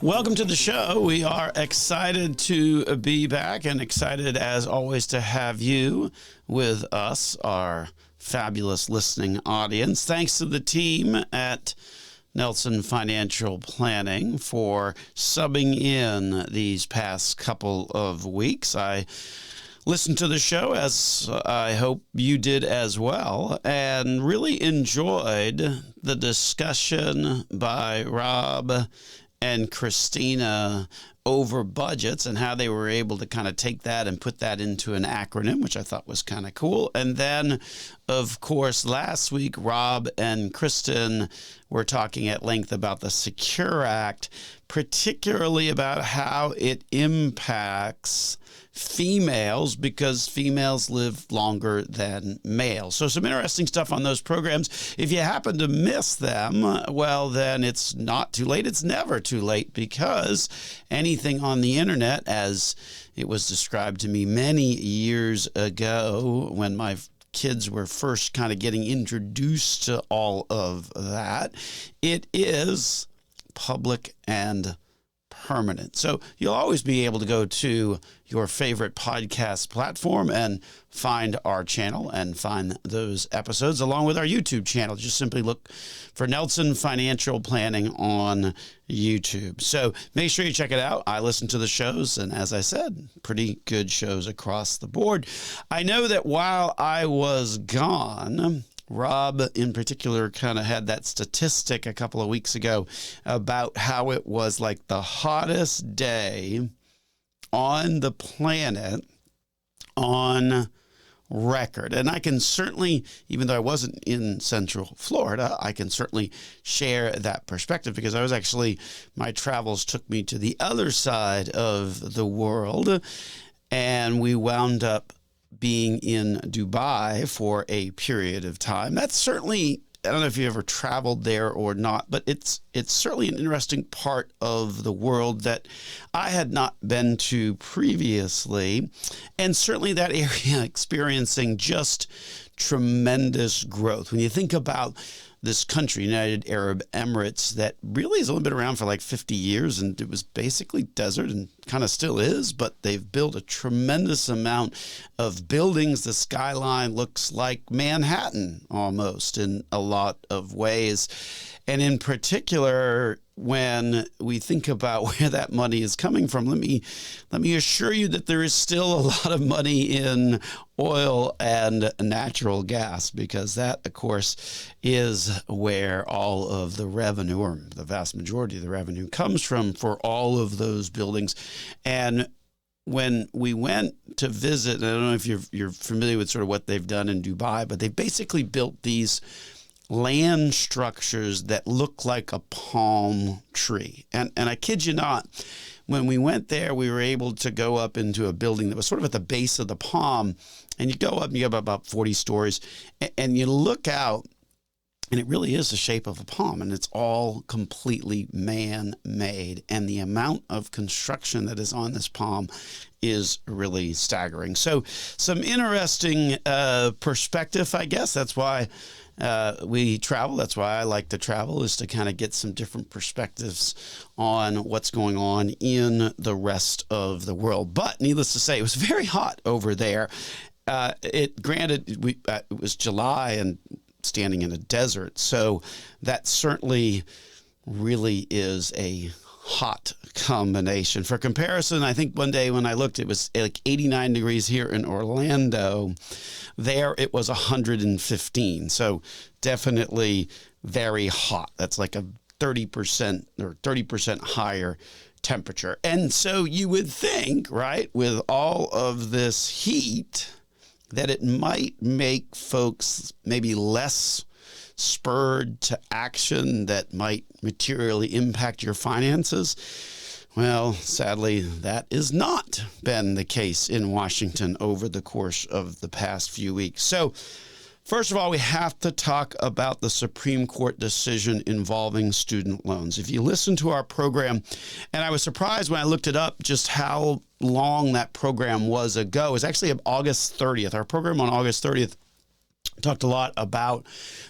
Welcome to the show. We are excited to be back and excited, as always, to have you with us, our fabulous listening audience. Thanks to the team at Nelson Financial Planning for subbing in these past couple of weeks. I listened to the show, as I hope you did as well, and really enjoyed the discussion by Rob and Christina over budgets and how they were able to kind of take that and put that into an acronym, which I thought was kind of cool. And then, of course, last week, Rob and Kristen were talking at length about the Secure Act, particularly about how it impacts females, because females live longer than males. So some interesting stuff on those programs. If you happen to miss them, well, then it's not too late. It's never too late, because anything on the internet, as it was described to me many years ago when my kids were first kind of getting introduced to all of that, it is public and permanent. So you'll always be able to go to your favorite podcast platform and find our channel and find those episodes along with our YouTube channel. Just simply look for Nelson Financial Planning on YouTube. So make sure you check it out. I listen to the shows, and as I said, pretty good shows across the board. I know that while I was gone, Rob, in particular, kind of had that statistic a couple of weeks ago about how it was like the hottest day on the planet on record. And I can certainly, even though I wasn't in Central Florida, I can certainly share that perspective, because I was actually, my travels took me to the other side of the world, and we wound up being in Dubai for a period of time. That's certainly, I don't know if you ever traveled there or not, but it's certainly an interesting part of the world that I had not been to previously. And certainly that area experiencing just tremendous growth. When you think about this country, United Arab Emirates, that really has only been around for like 50 years, and it was basically desert and kind of still is, but they've built a tremendous amount of buildings. The skyline looks like Manhattan almost in a lot of ways. And in particular, when we think about where that money is coming from, let me assure you that there is still a lot of money in oil and natural gas, because that, of course, is where all of the revenue, or the vast majority of the revenue, comes from for all of those buildings. And when we went to visit, and I don't know if you're familiar with sort of what they've done in Dubai, but they've basically built these land structures that look like a palm tree. And I kid you not, when we went there, we were able to go up into a building that was sort of at the base of the palm, and you go up and you have about 40 stories, and you look out, and it really is the shape of a palm, and it's all completely man-made. And the amount of construction that is on this palm is really staggering. So some interesting perspective, I guess. That's why we travel. That's why I like to travel, is to kind of get some different perspectives on what's going on in the rest of the world. But needless to say, it was very hot over there. It was July and standing in a desert, so that certainly really is a hot combination. For comparison, I think one day when I looked, it was like 89 degrees here in Orlando. There it was 115. So definitely very hot. That's like a 30% or 30% higher temperature. And so you would think, right, with all of this heat, that it might make folks maybe less spurred to action that might materially impact your finances. Well, sadly, that has not been the case in Washington over the course of the past few weeks. So, first of all, we have to talk about the Supreme Court decision involving student loans. If you listen to our program, and I was surprised when I looked it up just how long that program was ago. It was actually August 30th. Our program on August 30th talked a lot about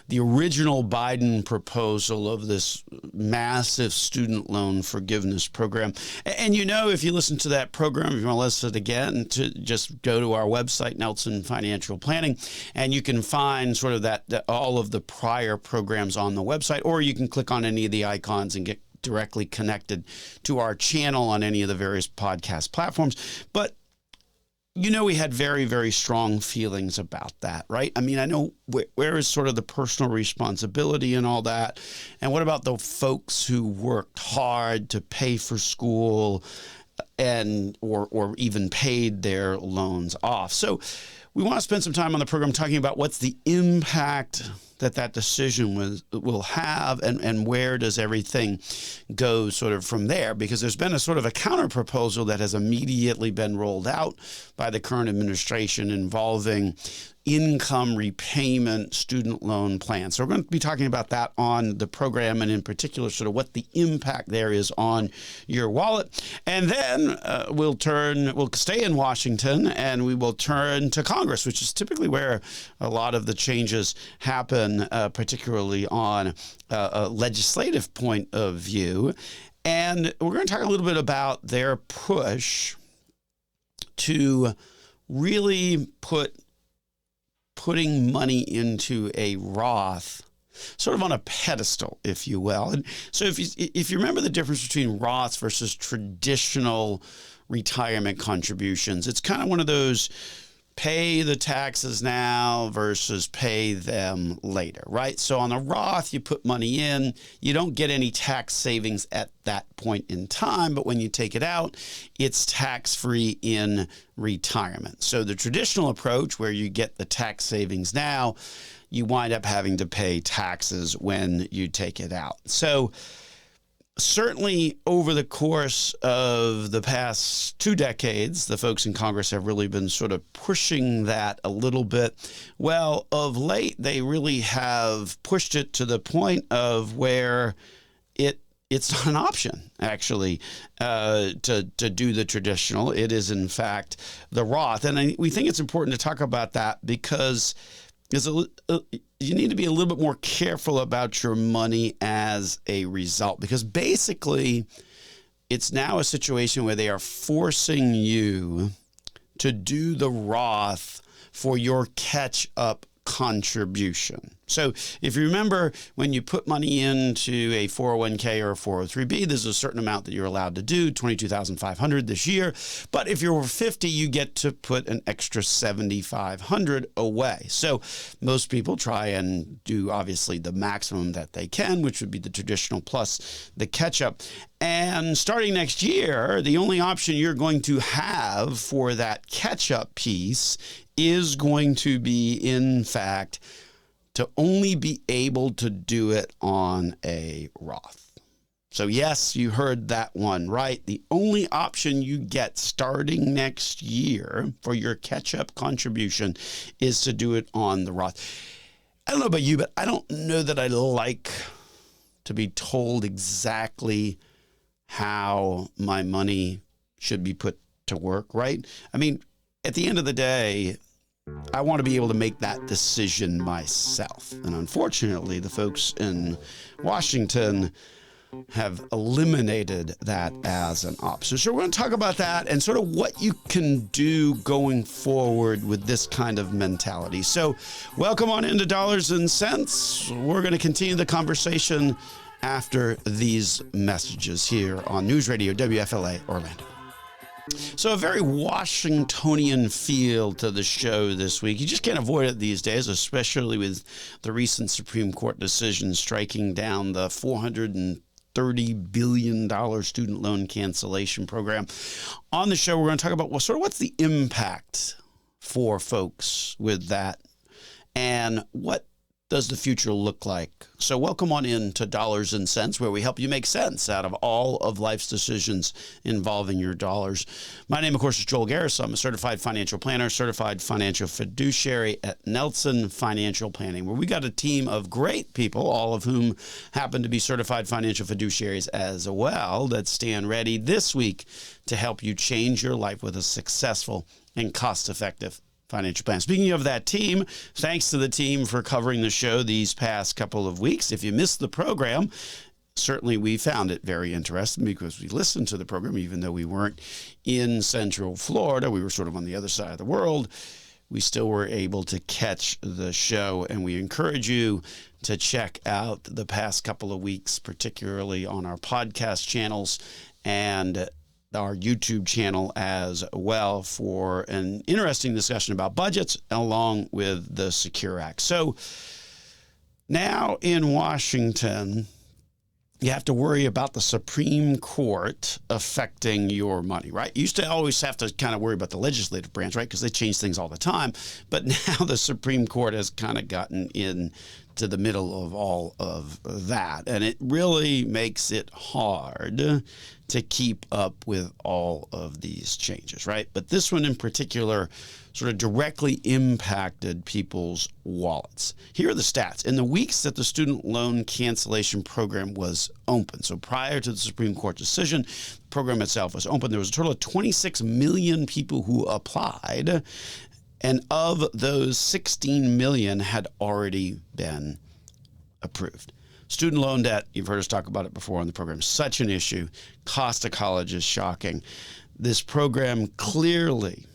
the original Biden proposal of this massive student loan forgiveness program. And if you listen to that program, if you want to listen again, to just go to our website, Nelson Financial Planning, and you can find sort of that all of the prior programs on the website, or you can click on any of the icons and get directly connected to our channel on any of the various podcast platforms. But we had very, very strong feelings about that, right? I mean, I know where is sort of the personal responsibility and all that. And what about the folks who worked hard to pay for school and or even paid their loans off? So we want to spend some time on the program talking about what's the impact that decision will have, and where does everything go sort of from there? Because there's been a sort of a counter proposal that has immediately been rolled out by the current administration involving income repayment student loan plans. So we're going to be talking about that on the program, and in particular sort of what the impact there is on your wallet. And then we'll stay in Washington, and we will turn to Congress, which is typically where a lot of the changes happen, particularly on a legislative point of view. And we're going to talk a little bit about their push to really putting money into a Roth sort of on a pedestal, if you will. And so if you remember the difference between Roths versus traditional retirement contributions, it's kind of one of those pay the taxes now versus pay them later, right? So on a Roth, you put money in, you don't get any tax savings at that point in time, but when you take it out, it's tax-free in retirement. So the traditional approach where you get the tax savings now, you wind up having to pay taxes when you take it out. So certainly over the course of the past 2 decades, the folks in Congress have really been sort of pushing that a little bit. Well, of late, they really have pushed it to the point of where it's not an option, actually, to do the traditional. It is, in fact, the Roth. And we think it's important to talk about that because you need to be a little bit more careful about your money as a result, because basically it's now a situation where they are forcing you to do the Roth for your catch-up contribution. So if you remember, when you put money into a 401k or a 403b, there's a certain amount that you're allowed to do, $22,500 this year. But if you're over 50, you get to put an extra $7,500 away. So most people try and do obviously the maximum that they can, which would be the traditional plus the catch-up. And starting next year, the only option you're going to have for that catch-up piece is going to be, in fact, to only be able to do it on a Roth. So yes, you heard that one right. The only option you get starting next year for your catch-up contribution is to do it on the Roth. I don't know about you, but I don't know that I like to be told exactly how my money should be put to work, right? I mean, at the end of the day, I want to be able to make that decision myself. And unfortunately, the folks in Washington have eliminated that as an option. So we're going to talk about that and sort of what you can do going forward with this kind of mentality. So welcome on into Dollars and Cents. We're going to continue the conversation after these messages here on News Radio WFLA Orlando. So a very Washingtonian feel to the show this week. You just can't avoid it these days, especially with the recent Supreme Court decision striking down the $430 billion student loan cancellation program. On the show, we're going to talk about what's the impact for folks with that, and what does the future look like? So welcome on in to Dollars and Cents, where we help you make sense out of all of life's decisions involving your dollars. My name, of course, is Joel Garris. I'm a certified financial planner, certified financial fiduciary at Nelson Financial Planning, where we got a team of great people, all of whom happen to be certified financial fiduciaries as well, that stand ready this week to help you change your life with a successful and cost-effective financial plan. Speaking of that team, thanks to the team for covering the show these past couple of weeks. If you missed the program, certainly we found it very interesting because we listened to the program, even though we weren't in Central Florida. We were sort of on the other side of the world. We still were able to catch the show, and we encourage you to check out the past couple of weeks, particularly on our podcast channels and our YouTube channel as well, for an interesting discussion about budgets along with the Secure Act. So now in Washington, you have to worry about the Supreme Court affecting your money, right? You used to always have to kind of worry about the legislative branch, right? Because they change things all the time. But now the Supreme Court has kind of gotten into the middle of all of that. And it really makes it hard to keep up with all of these changes, right? But this one in particular sort of directly impacted people's wallets. Here are the stats. In the weeks that the student loan cancellation program was open, so prior to the Supreme Court decision, the program itself was open, there was a total of 26 million people who applied, and of those, 16 million had already been approved. Student loan debt, you've heard us talk about it before on the program, such an issue. Cost of college is shocking. This program clearly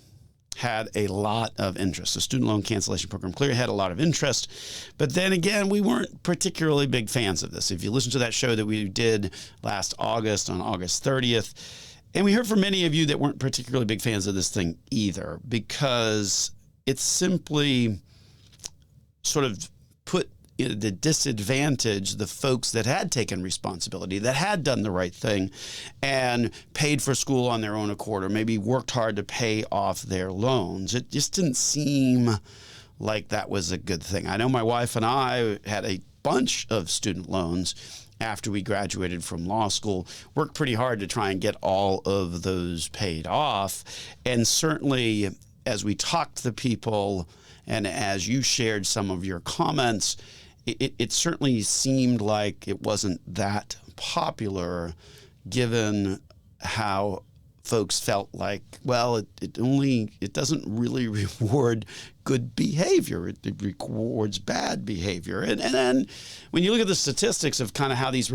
had a lot of interest. The student loan cancellation program clearly had a lot of interest. But then again, we weren't particularly big fans of this. If you listen to that show that we did last August, on August 30th, and we heard from many of you that weren't particularly big fans of this thing either, because it's simply sort of put the disadvantage the folks that had taken responsibility, that had done the right thing and paid for school on their own accord, or maybe worked hard to pay off their loans. It just didn't seem like that was a good thing. I know my wife and I had a bunch of student loans after we graduated from law school, worked pretty hard to try and get all of those paid off. And certainly as we talked to people and as you shared some of your comments, it certainly seemed like it wasn't that popular, given how folks felt like, well, it doesn't really reward good behavior. It rewards bad behavior. And then when you look at the statistics of kind of how these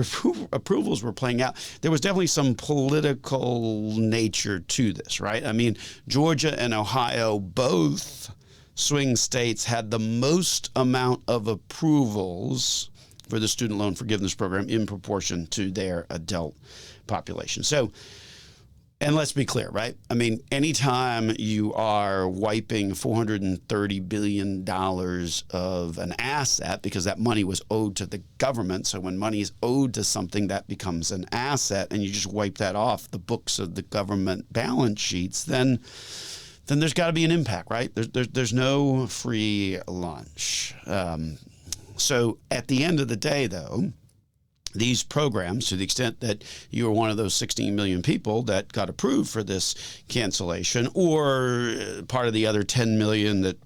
approvals were playing out, there was definitely some political nature to this, right? I mean, Georgia and Ohio, both swing states, had the most amount of approvals for the student loan forgiveness program in proportion to their adult population. So, and let's be clear, right? I mean, anytime you are wiping $430 billion of an asset, because that money was owed to the government, so when money is owed to something, that becomes an asset, and you just wipe that off the books of the government balance sheets, then there's got to be an impact, right? There's no free lunch. So at the end of the day, though, these programs, to the extent that you were one of those 16 million people that got approved for this cancellation, or part of the other 10 million that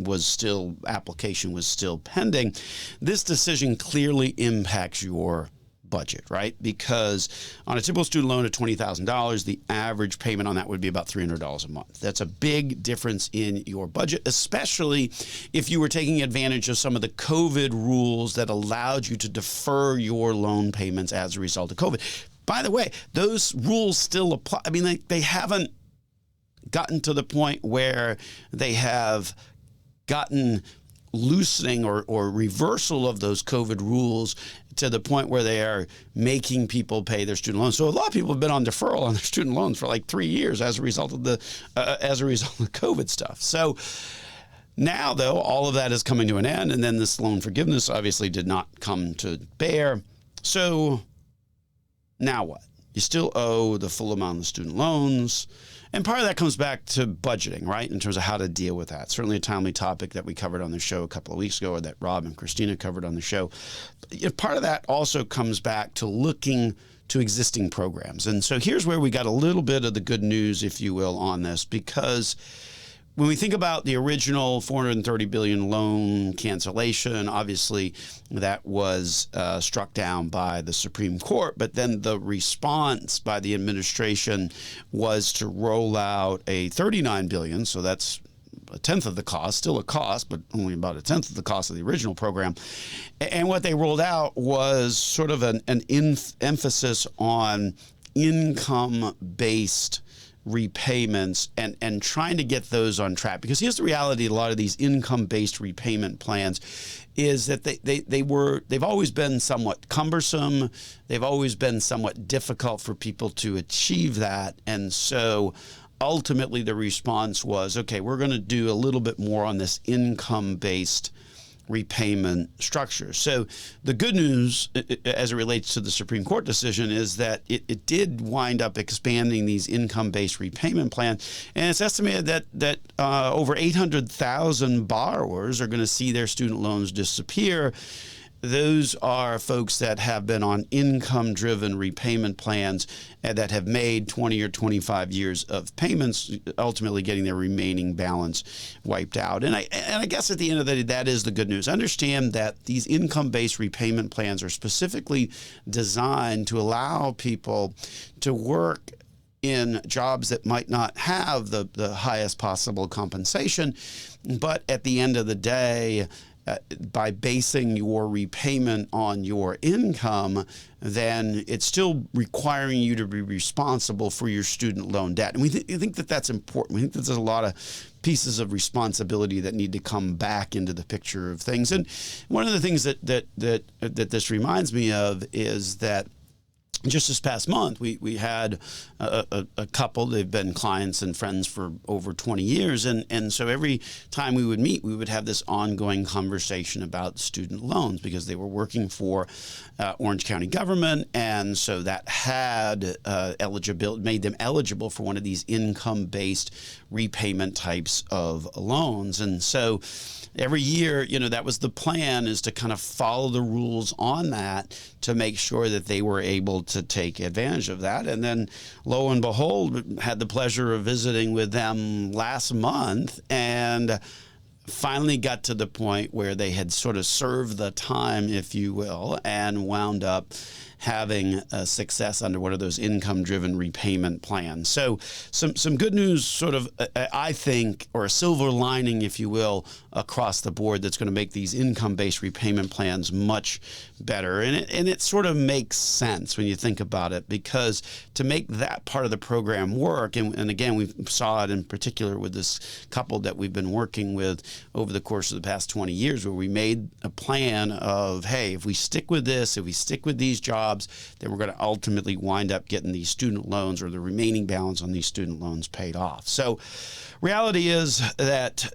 application was still pending, this decision clearly impacts your budget, right? Because on a typical student loan of $20,000, the average payment on that would be about $300 a month. That's a big difference in your budget, especially if you were taking advantage of some of the COVID rules that allowed you to defer your loan payments as a result of COVID. By the way, those rules still apply. I mean, they haven't gotten to the point where they have gotten loosening or reversal of those COVID rules to the point where they are making people pay their student loans. So a lot of people have been on deferral on their student loans for like 3 years as a result of the COVID stuff. So now, though, all of that is coming to an end, and then this loan forgiveness obviously did not come to bear. So now what? You still owe the full amount of the student loans. And part of that comes back to budgeting, right, in terms of how to deal with that. Certainly a timely topic that we covered on the show a couple of weeks ago, or that Rob and Christina covered on the show. Part of that also comes back to looking to existing programs. And so here's where we got a little bit of the good news, if you will, on this, because when we think about the original $430 billion loan cancellation, obviously that was struck down by the Supreme Court. But then the response by the administration was to roll out a $39 billion, so that's a tenth of the cost, still a cost, but only about a tenth of the cost of the original program. And what they rolled out was sort of an emphasis on income-based repayments and trying to get those on track. Because here's the reality: a lot of these income-based repayment plans is that they've always been somewhat cumbersome. They've always been somewhat difficult for people to achieve that. And so ultimately the response was, okay, we're going to do a little bit more on this income-based repayment structure. So the good news as it relates to the Supreme Court decision is that it did wind up expanding these income-based repayment plans. And it's estimated that over 800,000 borrowers are going to see their student loans disappear. Those are folks that have been on income-driven repayment plans and that have made 20 or 25 years of payments, ultimately getting their remaining balance wiped out. And I guess at the end of the day, that is the good news. Understand that these income-based repayment plans are specifically designed to allow people to work in jobs that might not have the highest possible compensation, but at the end of the day, by basing your repayment on your income, then it's still requiring you to be responsible for your student loan debt. And we think that that's important. We think that there's a lot of pieces of responsibility that need to come back into the picture of things. And one of the things that this reminds me of is that just this past month, we had a couple. They've been clients and friends for over 20 years. And so every time we would meet, we would have this ongoing conversation about student loans because they were working for Orange County government. And so that had made them eligible for one of these income-based repayment types of loans. And so every year, that was the plan, is to kind of follow the rules on that to make sure that they were able to take advantage of that. And then lo and behold, had the pleasure of visiting with them last month and finally got to the point where they had sort of served the time, if you will, and wound up having success under one of those income-driven repayment plans. So some good news, sort of, I think, or a silver lining, if you will, across the board that's going to make these income-based repayment plans much better. And it sort of makes sense when you think about it, because to make that part of the program work, and again, we saw it in particular with this couple that we've been working with over the course of the past 20 years, where we made a plan of, hey, if we stick with this, if we stick with these jobs, then we're going to ultimately wind up getting these student loans, or the remaining balance on these student loans, paid off. So reality is that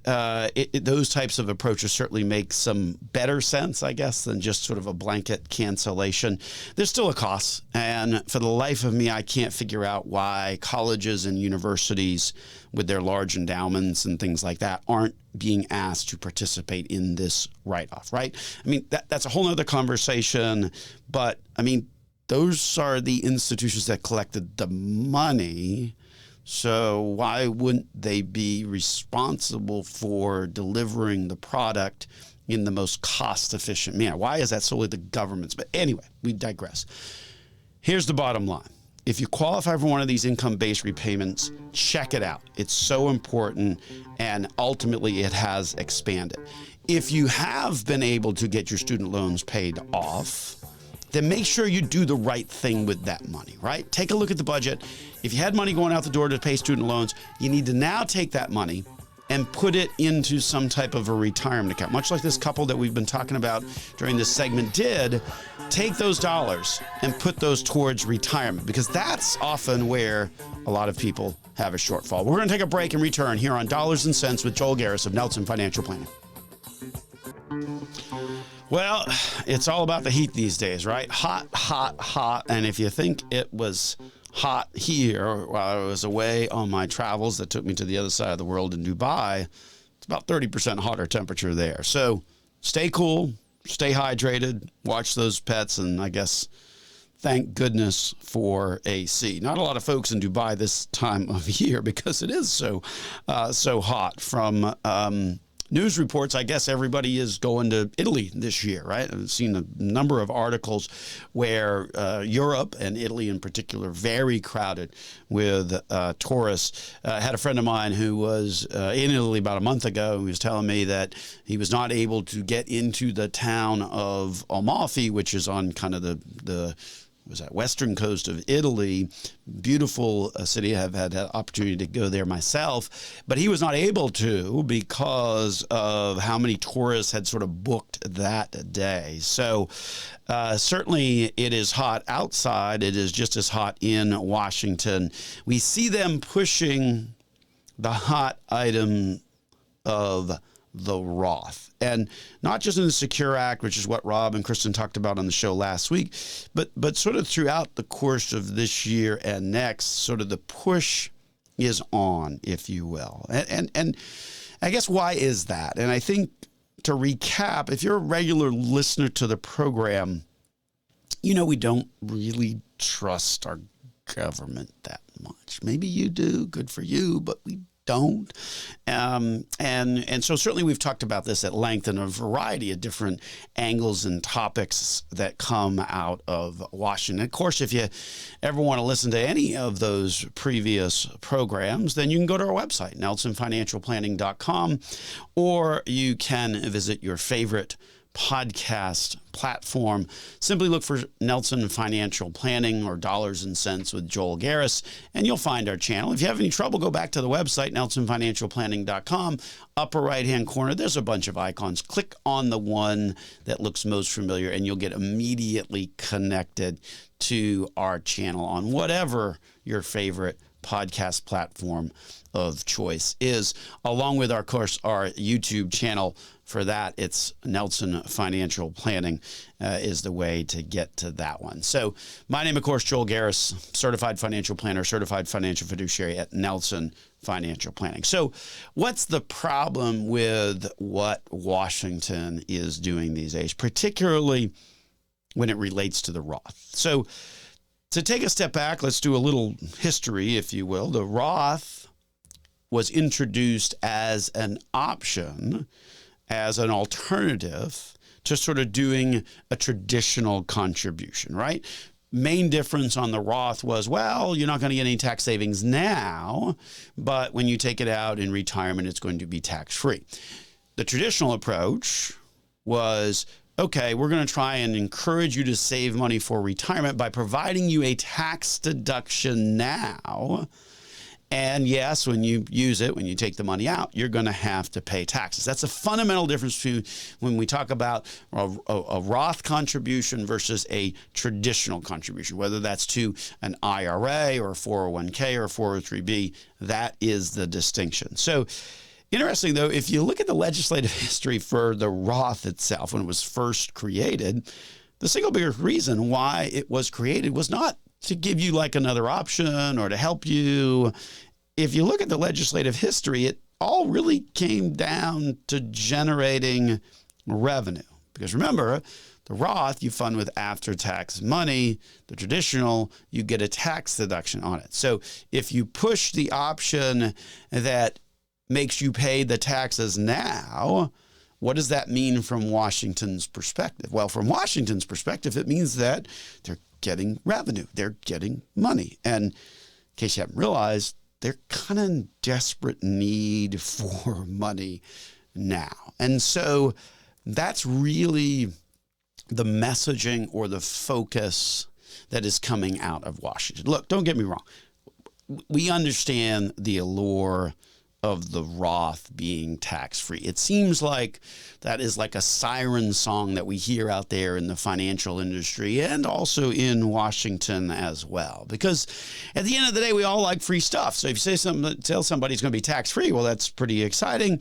those types of approaches certainly make some better sense, I guess, than just sort of a blanket cancellation. There's still a cost, and for the life of me, I can't figure out why colleges and universities with their large endowments and things like that aren't being asked to participate in this write-off, right? I mean, that's a whole other conversation, but I mean, those are the institutions that collected the money. So why wouldn't they be responsible for delivering the product in the most cost-efficient manner? Why is that solely the government's? But anyway, we digress. Here's the bottom line. If you qualify for one of these income-based repayments, check it out. It's so important, and ultimately it has expanded. If you have been able to get your student loans paid off, then make sure you do the right thing with that money, right? Take a look at the budget. If you had money going out the door to pay student loans, you need to now take that money and put it into some type of a retirement account. Much like this couple that we've been talking about during this segment did, take those dollars and put those towards retirement, because that's often where a lot of people have a shortfall. We're going to take a break and return here on Dollars and Cents with Joel Garris of Nelson Financial Planning. Well, it's all about the heat these days, right? Hot, hot, hot. And if you think it was hot here while I was away on my travels that took me to the other side of the world in Dubai, it's about 30% hotter temperature there. So stay cool, stay hydrated, watch those pets, and I guess thank goodness for AC. Not a lot of folks in Dubai this time of year because it is so hot, from news reports, I guess everybody is going to Italy this year, right? I've seen a number of articles where Europe and Italy in particular, very crowded with tourists. I had a friend of mine who was in Italy about a month ago. He was telling me that he was not able to get into the town of Amalfi, which is on kind of the was that western coast of Italy. Beautiful city. I've had the opportunity to go there myself, but he was not able to because of how many tourists had sort of booked that day. So certainly it is hot outside. It is just as hot in Washington. We see them pushing the hot item of the Roth, and not just in the Secure Act, which is what Rob and Kristen talked about on the show last week, but sort of throughout the course of this year and next, sort of the push is on, if you will. And I guess why is that? And I think to recap, if you're a regular listener to the program, you know we don't really trust our government that much. Maybe you do, good for you, but we don't. And so certainly we've talked about this at length in a variety of different angles and topics that come out of Washington. Of course, if you ever want to listen to any of those previous programs, then you can go to our website, nelsonfinancialplanning.com, or you can visit your favorite podcast platform. Simply look for Nelson Financial Planning or Dollars and Cents with Joel Garris, and you'll find our channel. If you have any trouble, go back to the website, nelsonfinancialplanning.com. Upper right-hand corner, there's a bunch of icons. Click on the one that looks most familiar, and you'll get immediately connected to our channel on whatever your favorite podcast platform of choice is, along with, of course, our YouTube channel. For that, it's Nelson Financial Planning is the way to get to that one. So my name, of course, Joel Garris, certified financial planner, certified financial fiduciary at Nelson Financial Planning. So what's the problem with what Washington is doing these days, particularly when it relates to the Roth? So to take a step back, let's do a little history, if you will. The Roth was introduced as an option, as an alternative to sort of doing a traditional contribution, right? Main difference on the Roth was, well, you're not going to get any tax savings now, but when you take it out in retirement, it's going to be tax-free. The traditional approach was, okay, we're going to try and encourage you to save money for retirement by providing you a tax deduction now. And yes, when you use it, when you take the money out, you're going to have to pay taxes. That's a fundamental difference between when we talk about a Roth contribution versus a traditional contribution, whether that's to an IRA or a 401k or 403b. That is the distinction. So interesting, though, if you look at the legislative history for the Roth itself, when it was first created, the single biggest reason why it was created was not to give you like another option or to help you. If you look at the legislative history, it all really came down to generating revenue. Because remember, the Roth you fund with after-tax money. The traditional, you get a tax deduction on it. So if you push the option that makes you pay the taxes now, what does that mean from Washington's perspective? Well, from Washington's perspective, it means that they're getting revenue. They're getting money. And in case you haven't realized, they're kind of in desperate need for money now. And so that's really the messaging or the focus that is coming out of Washington. Look, don't get me wrong. We understand the allure of the Roth being tax-free. It seems like that is like a siren song that we hear out there in the financial industry and also in Washington as well. Because at the end of the day, we all like free stuff. So if you tell somebody it's going to be tax-free, well, that's pretty exciting.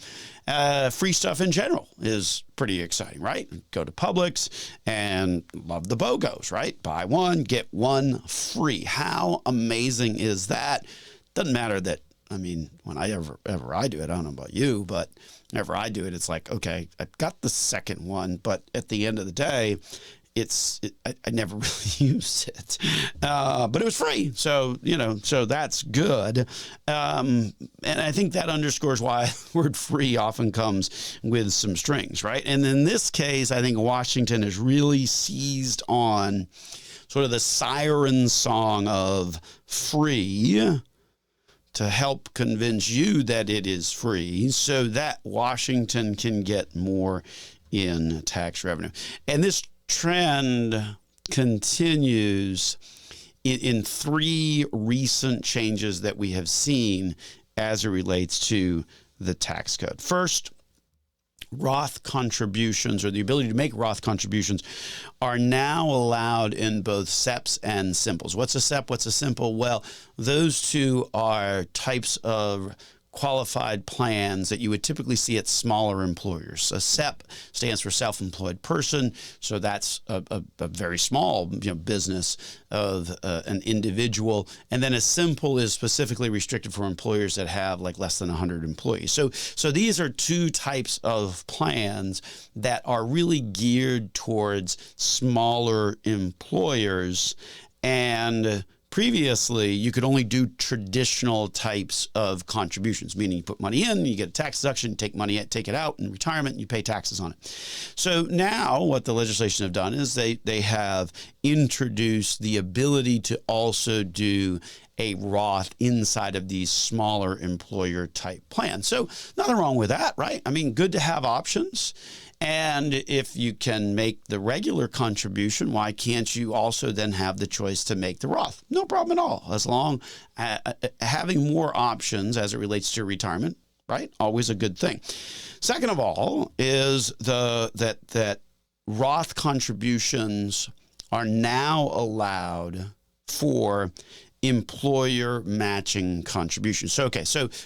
Free stuff in general is pretty exciting, right? Go to Publix and love the BOGOs, right? Buy one, get one free. How amazing is that? Doesn't matter that, I mean, when I I do it, I don't know about you, but whenever I do it, it's like, okay, I've got the second one, but at the end of the day, I never really used it, but it was free. So, so that's good. And I think that underscores why the word free often comes with some strings, right? And in this case, I think Washington has really seized on sort of the siren song of free to help convince you that it is free so that Washington can get more in tax revenue. And this trend continues in three recent changes that we have seen as it relates to the tax code. First, Roth contributions, or the ability to make Roth contributions, are now allowed in both SEPs and simples. What's a SEP? What's a simple? Well, those two are types of qualified plans that you would typically see at smaller employers. A SEP stands for self-employed person, so that's a very small business of an individual. And then a simple is specifically restricted for employers that have like less than 100 employees. So these are two types of plans that are really geared towards smaller employers. And previously, you could only do traditional types of contributions, meaning you put money in, you get a tax deduction, take it out in retirement, and you pay taxes on it. So now what the legislation have done is they have introduced the ability to also do a Roth inside of these smaller employer type plans. So nothing wrong with that, right? I mean, good to have options. And if you can make the regular contribution, why can't you also then have the choice to make the Roth? No problem at all, as long as having more options as it relates to retirement, right? Always a good thing. Second of all is that Roth contributions are now allowed for employer matching contributions. So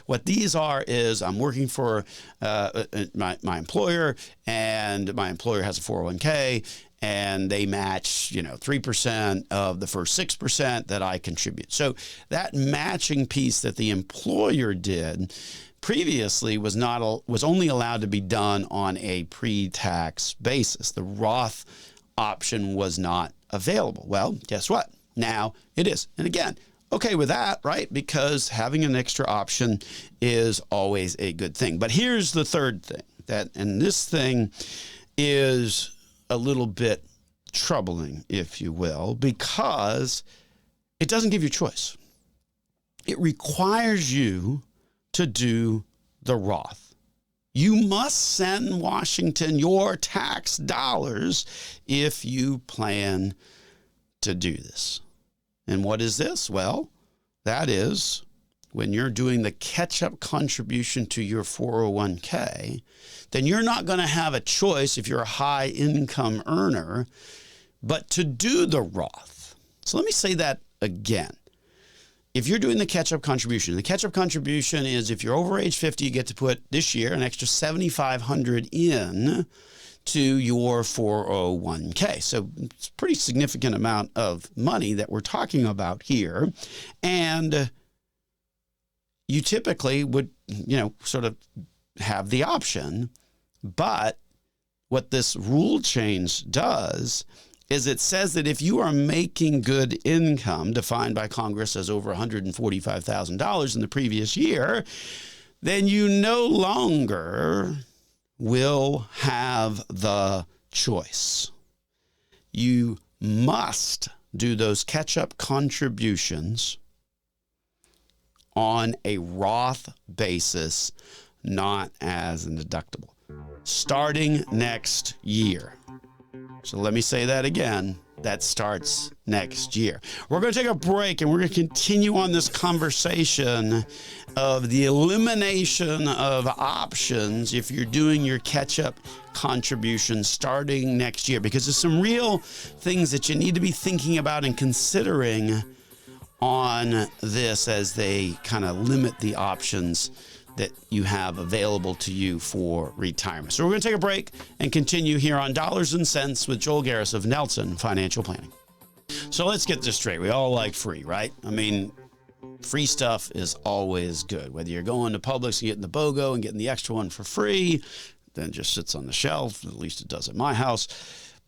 what these are is I'm working for my employer, and my employer has a 401k, and they match 3% of the first 6% that I contribute. So that matching piece that the employer did previously was only allowed to be done on a pre-tax basis. The Roth option was not available. Well, guess what? Now it is. And again, okay with that, right? Because having an extra option is always a good thing. But here's the third thing, and this thing is a little bit troubling, if you will, because it doesn't give you choice. It requires you to do the Roth. You must send Washington your tax dollars if you plan to do this. And what is this? Well, that is when you're doing the catch-up contribution to your 401k, then you're not going to have a choice if you're a high income earner, but to do the Roth. So let me say that again. If you're doing the catch-up contribution is if you're over age 50, you get to put this year an extra $7,500 in to your 401k. So it's a pretty significant amount of money that we're talking about here. And you typically would, sort of have the option. But what this rule change does is it says that if you are making good income, defined by Congress as over $145,000 in the previous year, then you no longer will have the choice. You must do those catch-up contributions on a Roth basis, not as a deductible, starting next year. So let me say that again. That starts next year. We're going to take a break, and we're going to continue on this conversation of the elimination of options if you're doing your catch-up contribution starting next year, because there's some real things that you need to be thinking about and considering on this as they kind of limit the options that you have available to you for retirement. So we're going to take a break and continue here on Dollars and Cents with Joel Garris of Nelson Financial Planning. So let's get this straight. We all like free, right? I mean, free stuff is always good. Whether you're going to Publix and getting the BOGO and getting the extra one for free, then it just sits on the shelf. At least it does at my house.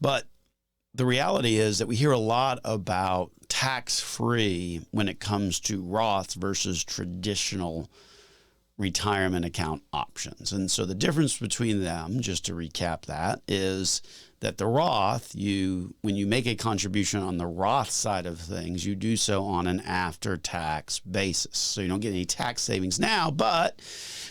But the reality is that we hear a lot about tax-free when it comes to Roth versus traditional retirement account options. And so the difference between them, just to recap that, is that the Roth, when you make a contribution on the Roth side of things, you do so on an after-tax basis. So you don't get any tax savings now, but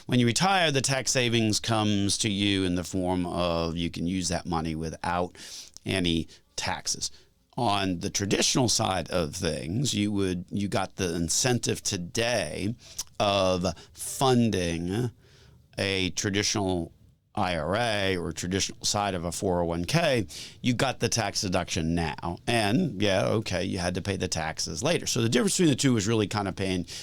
when you retire, the tax savings comes to you in the form of you can use that money without any taxes. On the traditional side of things, you got the incentive today of funding a traditional IRA or traditional side of a 401k. You got the tax deduction now, and you had to pay the taxes later. So the difference between the two is really kind of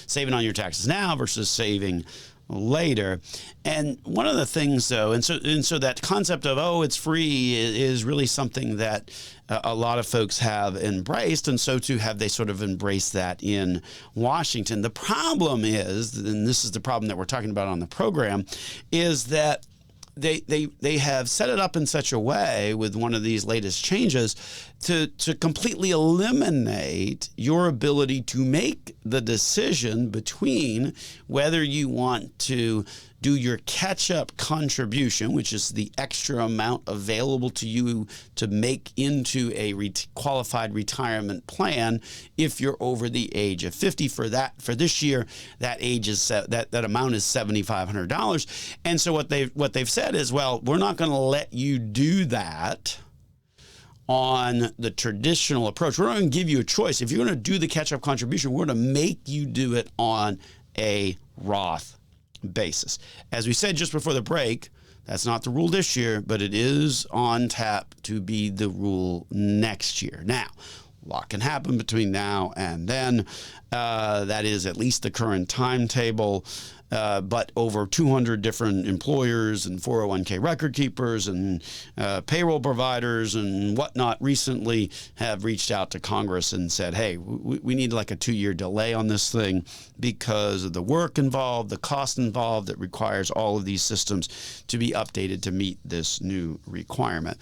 saving on your taxes now versus saving later. And one of the things, though, and so that concept of it's free is really something that a lot of folks have embraced, and so too have they sort of embraced that in Washington. The problem is, and this is the problem that we're talking about on the program, is that they have set it up in such a way with one of these latest changes to completely eliminate your ability to make the decision between whether you want to do your catch-up contribution, which is the extra amount available to you to make into a qualified retirement plan if you're over the age of 50. For this year, that age is that amount is $7,500. And so what they've said is, well, we're not going to let you do that on the traditional approach. We're not going to give you a choice. If you're going to do the catch-up contribution, we're going to make you do it on a Roth basis. As we said just before the break, that's not the rule this year, but it is on tap to be the rule next year. Now, a lot can happen between now and then. That is at least the current timetable. But over 200 different employers and 401k record keepers and payroll providers and whatnot recently have reached out to Congress and said, hey, we need like a 2-year delay on this thing because of the work involved, the cost involved that requires all of these systems to be updated to meet this new requirement.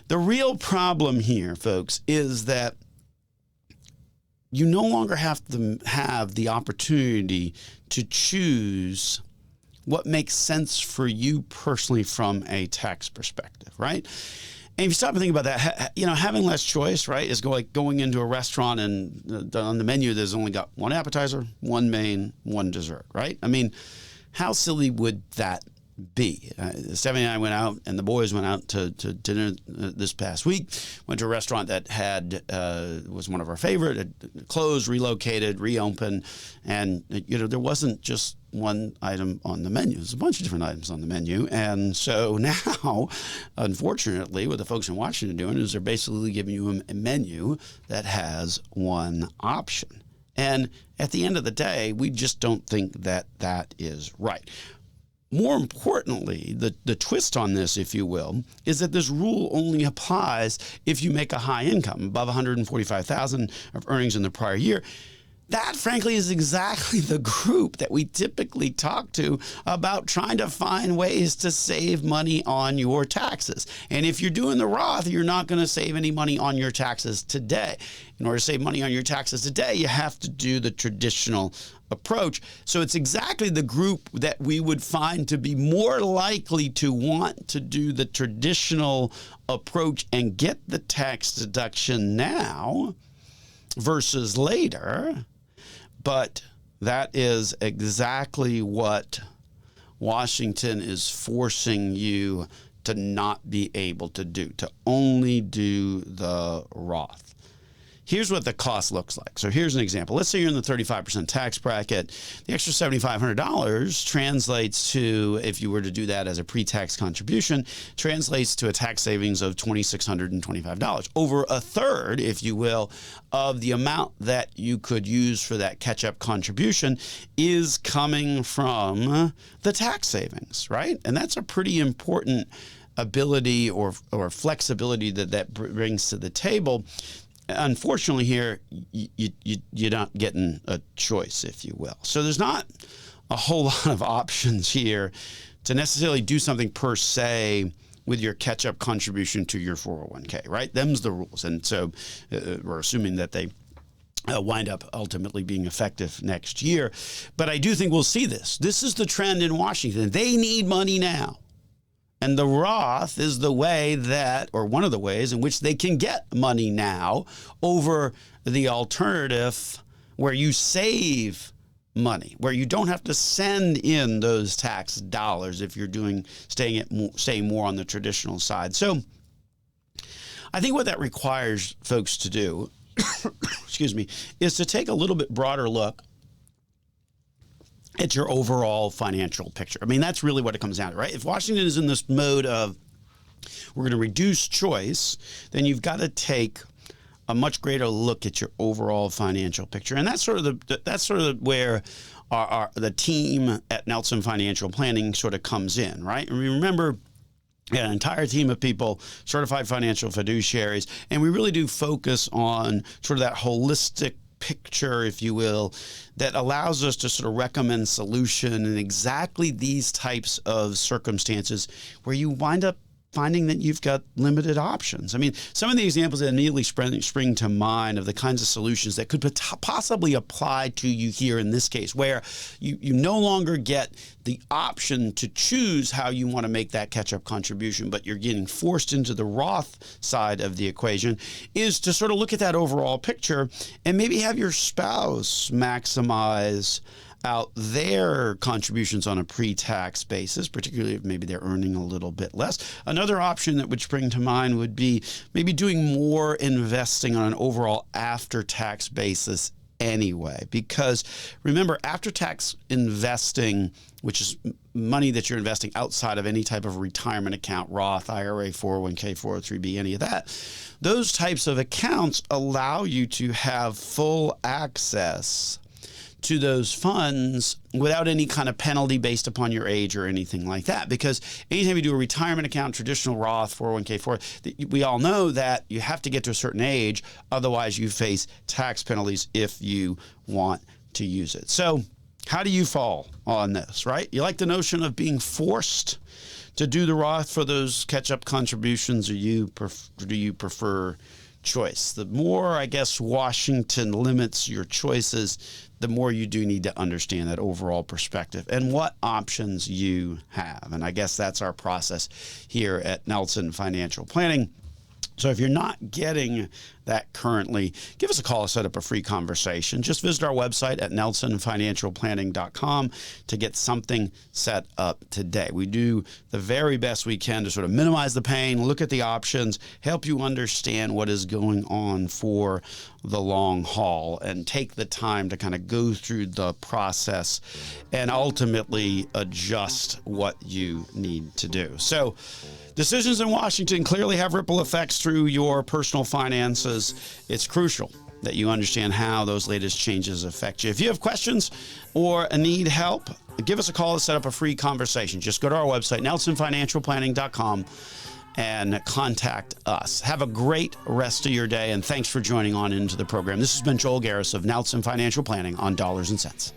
The real problem here, folks, is that you no longer have to have the opportunity to choose what makes sense for you personally from a tax perspective, right? And if you stop and think about that, having less choice, right, is like going into a restaurant and on the menu there's only got one appetizer, one main, one dessert, right? I mean, how silly would that be? Stephanie and I went out, and the boys went out to dinner this past week. Went to a restaurant that was one of our favorite. It closed, relocated, reopened, and there wasn't just one item on the menu. There's a bunch of different items on the menu, and so now, unfortunately, what the folks in Washington are doing is they're basically giving you a menu that has one option. And at the end of the day, we just don't think that that is right. More importantly, the twist on this, if you will, is that this rule only applies if you make a high income, above $145,000 of earnings in the prior year. That, frankly, is exactly the group that we typically talk to about trying to find ways to save money on your taxes. And if you're doing the Roth, you're not going to save any money on your taxes today. In order to save money on your taxes today, you have to do the traditional approach. So it's exactly the group that we would find to be more likely to want to do the traditional approach and get the tax deduction now versus later. But that is exactly what Washington is forcing you to not be able to do, to only do the Roth. Here's what the cost looks like. So here's an example. Let's say you're in the 35% tax bracket. The extra $7,500 translates to, if you were to do that as a pre-tax contribution, translates to a tax savings of $2,625. Over a third, if you will, of the amount that you could use for that catch-up contribution is coming from the tax savings, right? And that's a pretty important ability or flexibility that brings to the table. Unfortunately, here, you're not getting a choice, if you will. So there's not a whole lot of options here to necessarily do something per se with your catch-up contribution to your 401k, right? Them's the rules. And so we're assuming that they wind up ultimately being effective next year. But I do think we'll see this. This is the trend in Washington. They need money now. And the Roth is the way that, or one of the ways in which they can get money now over the alternative where you save money, where you don't have to send in those tax dollars if you're staying more on the traditional side. So I think what that requires folks to do, excuse me, is to take a little bit broader look at your overall financial picture. I mean, that's really what it comes down to, right? If Washington is in this mode of we're going to reduce choice, then you've got to take a much greater look at your overall financial picture. And that's sort of where the team at Nelson Financial Planning sort of comes in, right? And remember, an entire team of people, certified financial fiduciaries, and we really do focus on sort of that holistic picture, if you will, that allows us to sort of recommend solution in exactly these types of circumstances where you wind up finding that you've got limited options. I mean, some of the examples that immediately spring to mind of the kinds of solutions that could possibly apply to you here in this case, where you no longer get the option to choose how you want to make that catch-up contribution, but you're getting forced into the Roth side of the equation, is to sort of look at that overall picture and maybe have your spouse maximize out their contributions on a pre-tax basis, particularly if maybe they're earning a little bit less. Another option that would spring to mind would be maybe doing more investing on an overall after-tax basis anyway. Because remember, after-tax investing, which is money that you're investing outside of any type of retirement account, Roth, IRA, 401k, 403b, any of that, those types of accounts allow you to have full access to those funds without any kind of penalty based upon your age or anything like that. Because anytime you do a retirement account, traditional Roth, 401k, we all know that you have to get to a certain age, otherwise you face tax penalties if you want to use it. So how do you fall on this, right? You like the notion of being forced to do the Roth for those catch-up contributions, or do you prefer choice? The more, I guess, Washington limits your choices, the more you do need to understand that overall perspective and what options you have. And I guess that's our process here at Nelson Financial Planning. So if you're not getting that currently, give us a call to set up a free conversation. Just visit our website at nelsonfinancialplanning.com to get something set up today. We do the very best we can to sort of minimize the pain, look at the options, help you understand what is going on for the long haul, and take the time to kind of go through the process and ultimately adjust what you need to do. So decisions in Washington clearly have ripple effects through your personal finances. It's crucial that you understand how those latest changes affect you. If you have questions or need help, give us a call to set up a free conversation. Just go to our website, nelsonfinancialplanning.com, and contact us. Have a great rest of your day, and thanks for joining on into the program. This has been Joel Garris of Nelson Financial Planning on Dollars and Cents.